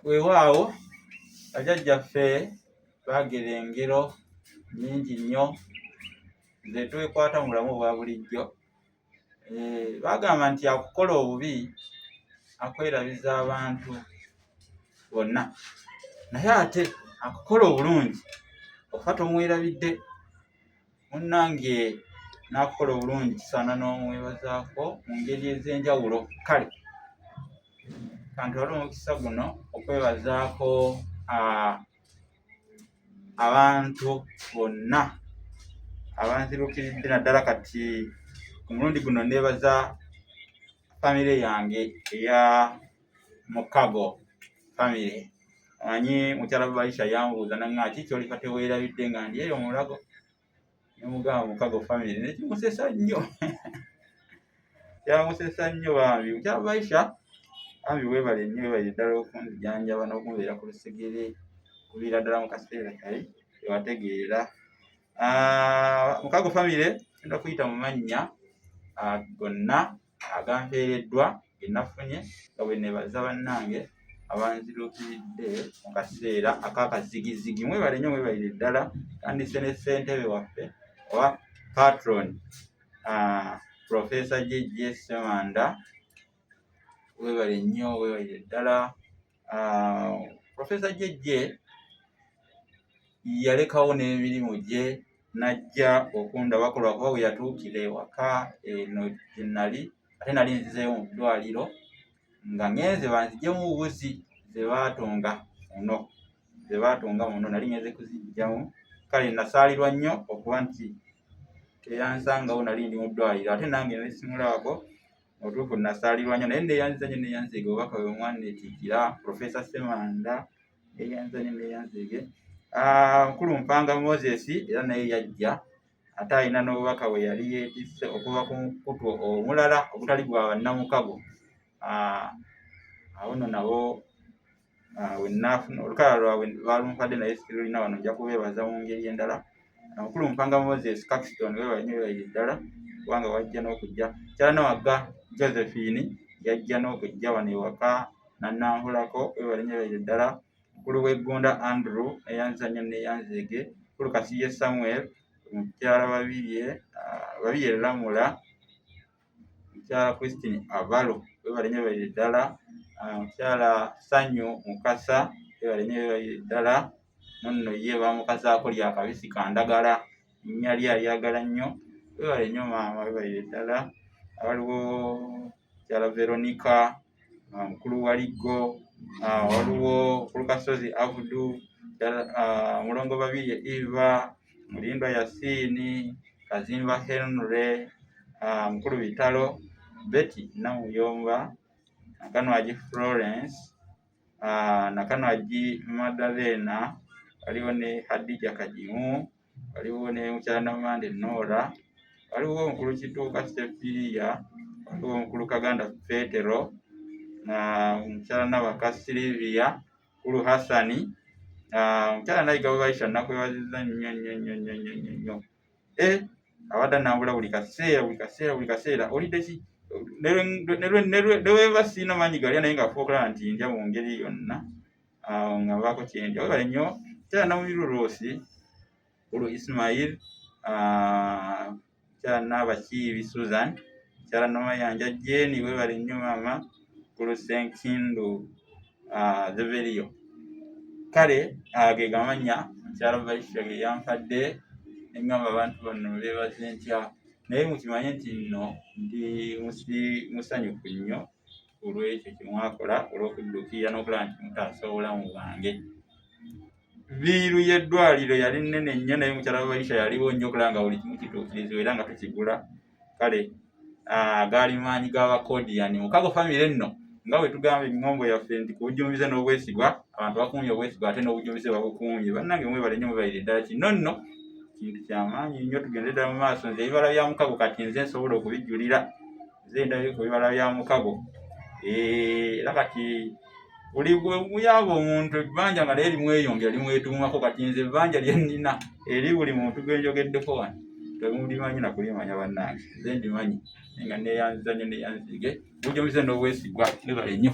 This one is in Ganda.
weewaawo bajjajjaffe baagira engero nnyingi nnyo ze twekwata mu bulamu obwa bulijjo. Baagamba nti akukola obubi akwerabiza abantu bonna, naye ate akukola obulungi ofa tomwerabidde. Munnange n'akukola obulungi kisaana n'omwebazaako mu ngeri ez'enjawulo. Kale kanti waliwo omukisa guno okwebazaako abantu bonna abanzirukiridde, naddala kati ku mulundi guno neebaza famire yange eya Mukago famire. Omanyi mukyala Baisha yambuuza naŋŋaa ki ky'olifa teweerabidde nga ndi eyo Mulago, ne mugamba Mukago famire, ne kimusesa nnyo kyamusesa nnyo bambi. Mukyala Baisha bambi weebale nnyo, weebale ddala okunzijanjaba n'okunbeera ku lusegere okuviira ddala mu kaseera kali tewategeera. Mukago famire genda kuyita mu mannya gonna agampeereddwa ge nafunye nga bwe neebaza bannange abanzirukiridde mu kaseera ak'akazigizigi. Mwebale nnyo, mwebalire ddala. Tandise ne ssentebe waffe oba patron Professor Jeje Ssemanda, weebale nnyo, weebalire ddala. Professor Jeje yalekawo n'emirimu gye n'ajja okundabako lwakuba bwe yatuukira ewaka eno gye nali, ate nali nzizeeyo mu ddwaliro nga ngenze banziggyemu wuzi ze baatunga muno, nali ngenze kuziggyamu. Kale nasaalirwa nnyo okuba nti teyansangawo, nali ndi mu ddwaliro, ate nange ne simulabako. Otuufu nasaalirwa nnyo, naye neeyanziza nnyo neeyanzeege obubaka bwe mwanneetiikira Professor Ssemanda, neeyanziza nnyo neeyanzeege. Mukulu Mpanga Moses era naye yajja, ate alina n'obubaka bwe yali yeetisse okuva ku mukutu omulala ogutali gwa bannamukago. Awo nno nabo wennaafuna olukalala lwabwe baalumpadde, naye sirulina wano, nja kubeebaza mu ngeri endala. Mukulu Mpanga Moses Caxton, weebale nnyo, weebalire ddala kubanga wajja n'okujja. Mukyala Nawagga Josephine yajja n'okujja wano ewaka n'annanvulako, weebale nnyo, weebalire ddala. Mukulu w'Eggunda Andrew neeyanziza nnyo neeyanzeege. Mukulu Kasiye Samuel, mukyala Babirye Lamula, mukyala Christine Avalo, weebale nnyo, weebalire ddala. Mukyala Sanyu Mukasa, weebale nnyo, weebalire ddala. Nonno ye baamukazaako lya kabisi ka ndagala, nnya lye alyagala nnyo. Weebale nnyo maama, weebalire ddala. Waliwo mukyala Veronica, mukulu Waliggo, waliwo mukulu Kasozi Abudu, mulongo Babirye Eva, Mulindwa Yasini, Kazimba Henry, mukulu Bitalo Betty Namuyomba, Nakanwagi Florence, Nakanwagi Madalena, waliwo ne Hadija Kajimu, waliwo ne mukyala Namande Nora, waliwo mukulu Kituuka Sefiria, waliwo mukulu Kaganda Petero, mukyala Nabaka Silvia, mukulu Hassani, mukyala Nayiga Baisha, nakwebaziza nnyo nnyo nnyo nnyo nnyo nnyo. Abadde annambula buli kaseera olidde ki? Ne weeva siina maanyi galya, naye ng'afuba okulaba nti ndya mu ngeri yonna, nga nvaako kye ndya. Weebale nnyo. Mukyala Namubiru Rosi, mukulu Ismail, mukyala Nabakiibi Susan, mukyala Namayanja Jane, weebale nnyo maama, mukulu Senkindu Zeverio. Kale ge gamannya mukyala Baisha ge yampadde, ne ŋŋamba abantu bano beebaze ntya, naye mukimanye nti nno ndi musanyufu nnyo olw'ekyo kye mwakola, olw'okudduukirira n'okulaba nti mutaasa obulamu bwange. Viiru y'eddwaliro yali nnene nnyo, naye mukyala Baisha yaliwo nnyo okulaba nga buli kimu kituukirizibwa era nga tukigula. Kale gaali maanyi g'Abakoodiani. Mukago famire nno nga bwe tugamba eŋŋombo yaffe nti ku bujjumbize n'obwesigwa, abantu bakuumye obwesigwa ate n'obujjumbize babukuumye. Bannange mwebalire nnyo, mwebalire ddala. Kino nno kintu kyamaanyi nnyo, tugende ddala mu maaso. Nze ebibala bya Mukago kati nze nsobola okubijjulira, nze ndabye ku bibala bya Mukago. Era kati buli bwe muyamba omuntu ebbanja nga naye limweyongera limwetuumako. Kati nze ebbanja lye nnina eri buli muntu gwe njogeddeko wano temulimanyi na kulimanya bannange, nze ndimanyi, naye nga neeyanziza nnyo neeyanzige, bujjumbize n'obwesigwa. Mwebale nnyo.